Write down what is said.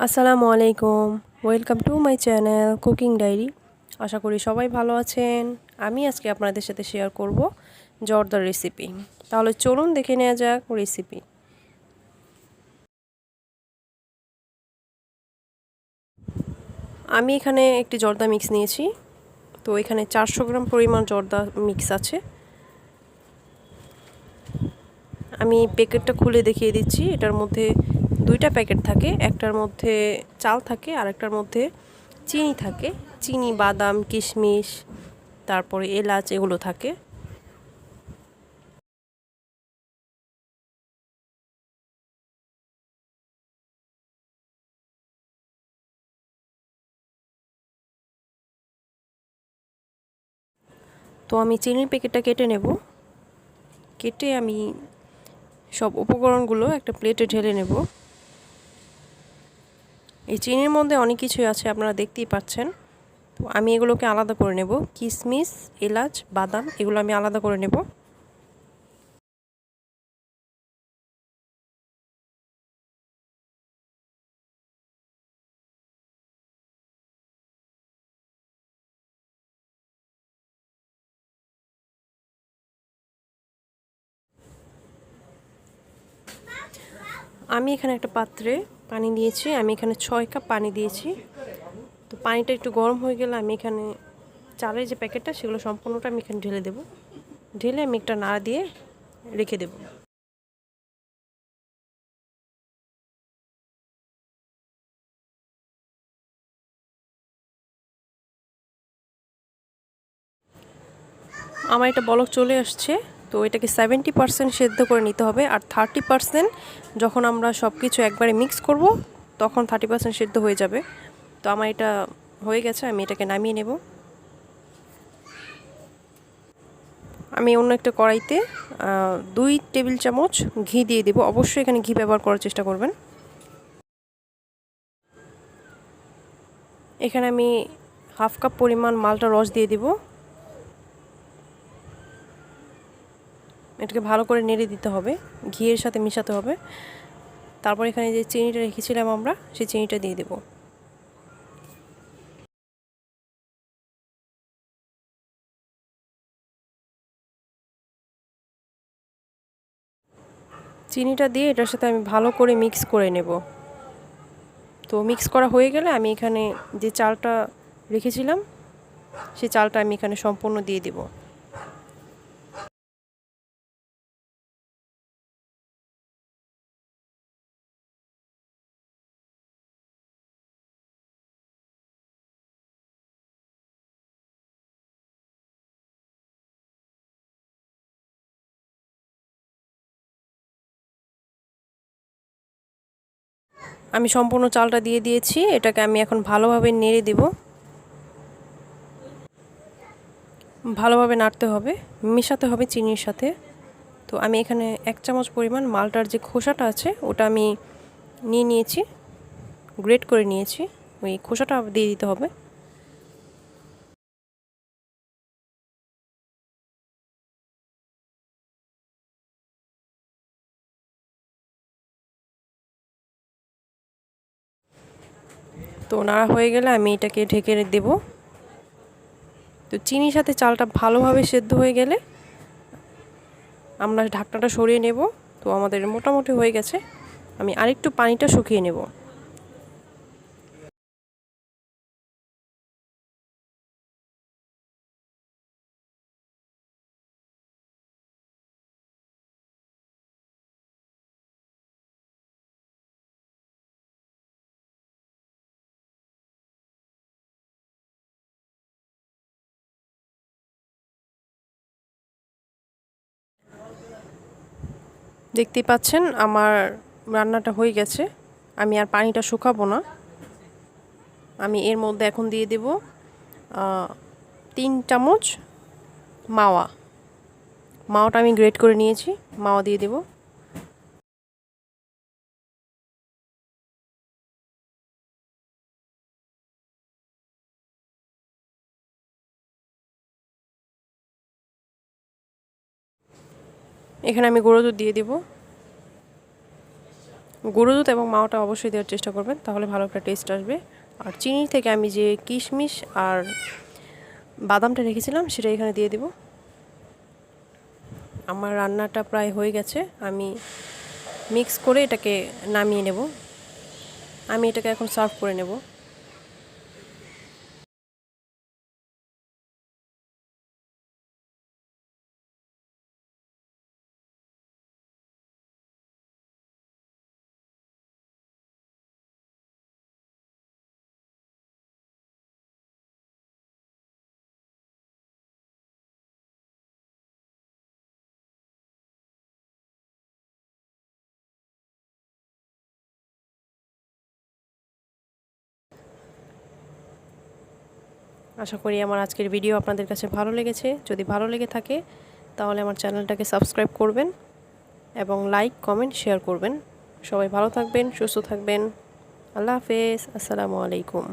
আসসালামু আলাইকুম। Welcome to my channel cooking diary. আশা করি সবাই ভালো আছেন। আমি আজকে আপনাদের সাথে শেয়ার করব জর্দার রেসিপি। তাহলে চলুন দেখে নেওয়া যাক রেসিপি। আমি এখানে একটি জর্দা মিক্স নিয়েছি। তো এখানে 400 গ্রাম পরিমাণ জর্দা মিক্স আছে। আমি প্যাকেটটা খুলে দেখিয়ে দিচ্ছি। এটার মধ্যে দুইটা প্যাকেট থাকে, একটার মধ্যে চাল থাকে আর একটার মধ্যে চিনি থাকে। চিনি, বাদাম, কিশমিশ, তারপরে এলাচ এগুলো থাকে। তো আমি চিনির প্যাকেটটা কেটে নেব। কেটে আমি সব উপকরণগুলো একটা প্লেটে ঢেলে নেব। এই চিনির মধ্যে অনেক কিছুই আছে, আপনারা দেখতেই পাচ্ছেন। তো আমি এগুলোকে আলাদা করে নেব। কিশমিশ, এলাচ, বাদাম এগুলো আমি আলাদা করে নেব। আমি এখানে একটা পাত্রে পানি দিয়েছি। আমি এখানে 6 কাপ পানি দিয়েছি। তো পানিটা একটু গরম হয়ে গেলে আমি এখানে চালের যে প্যাকেটটা সেগুলো সম্পূর্ণটা আমি এখানে ঢেলে দেব। ঢেলে আমি একটা নাড়া দিয়ে রেখে দেব। আমার এটা বলক চলে আসছে। তো এটাকে 70% সেদ্ধ করে নিতে হবে, আর 30% যখন আমরা সব কিছু একবারে মিক্স করব তখন 30% সেদ্ধ হয়ে যাবে। তো আমার এটা হয়ে গেছে, আমি এটাকে নামিয়ে নেব। আমি অন্য একটা কড়াইতে 2 টেবিল চামচ ঘি দিয়ে দেব। অবশ্যই এখানে ঘি ব্যবহার করার চেষ্টা করবেন। এখানে আমি হাফ কাপ পরিমাণ মালটা রস দিয়ে দেব। এটাকে ভালো করে নেড়ে দিতে হবে, ঘিয়ের সাথে মিশাতে হবে। তারপর এখানে যে চিনিটা রেখেছিলাম আমরা, সেই চিনিটা দিয়ে দেব। চিনিটা দিয়ে এটার সাথে আমি ভালো করে মিক্স করে নেব। তো মিক্স করা হয়ে গেলে আমি এখানে যে চালটা রেখেছিলাম সেই চালটা আমি এখানে সম্পূর্ণ দিয়ে দেব। আমি সম্পূর্ণ চালটা দিয়ে দিয়েছি। এটাকে আমি এখন ভালোভাবে নেড়ে দেব। ভালোভাবে নাড়তে হবে, মেশাতে হবে চিনির সাথে। তো আমি এখানে 1 চামচ পরিমাণ মালটার যে খোসাটা আছে ওটা আমি নিয়ে নিয়েছি, গ্রেট করে নিয়েছি। ওই খোসাটা দিয়ে দিতে হবে। তো নাড়া হয়ে গেলে আমি এটাকে ঢেকে দেব। তো চিনির সাথে চালটা ভালোভাবে সেদ্ধ হয়ে গেলে আমরা ঢাকনাটা সরিয়ে নেব। তো আমাদের মোটামুটি হয়ে গেছে। আমি আরেকটু পানিটা শুকিয়ে নেব। দেখতেই পাচ্ছেন আমার রান্নাটা হয়ে গেছে। আমি আর পানিটা শুকাবো না। আমি এর মধ্যে এখন দিয়ে দেব 3 চামচ মাওয়া। মাওয়াটা আমি গ্রেট করে নিয়েছি, মাওয়া দিয়ে দেব। এখানে আমি গুঁড়ো দুধ দিয়ে দেব। গুঁড়ো দুধ এবং মাওয়াটা অবশ্যই দেওয়ার চেষ্টা করবেন, তাহলে ভালো একটা টেস্ট আসবে। আর চিনি থেকে আমি যে কিশমিশ আর বাদামটা রেখেছিলাম সেটা এখানে দিয়ে দেব। আমার রান্নাটা প্রায় হয়ে গেছে, আমি মিক্স করে এটাকে নামিয়ে নেব। আমি এটাকে এখন সার্ভ করে নেব। আশা করি আমার আজকের ভিডিও আপনাদের কাছে ভালো লেগেছে। যদি ভালো লেগে থাকে তাহলে আমার চ্যানেলটাকে সাবস্ক্রাইব করবেন এবং লাইক, কমেন্ট, শেয়ার করবেন। সবাই ভালো থাকবেন, সুস্থ থাকবেন। আল্লাহ হাফেজ। আসসালামু আলাইকুম।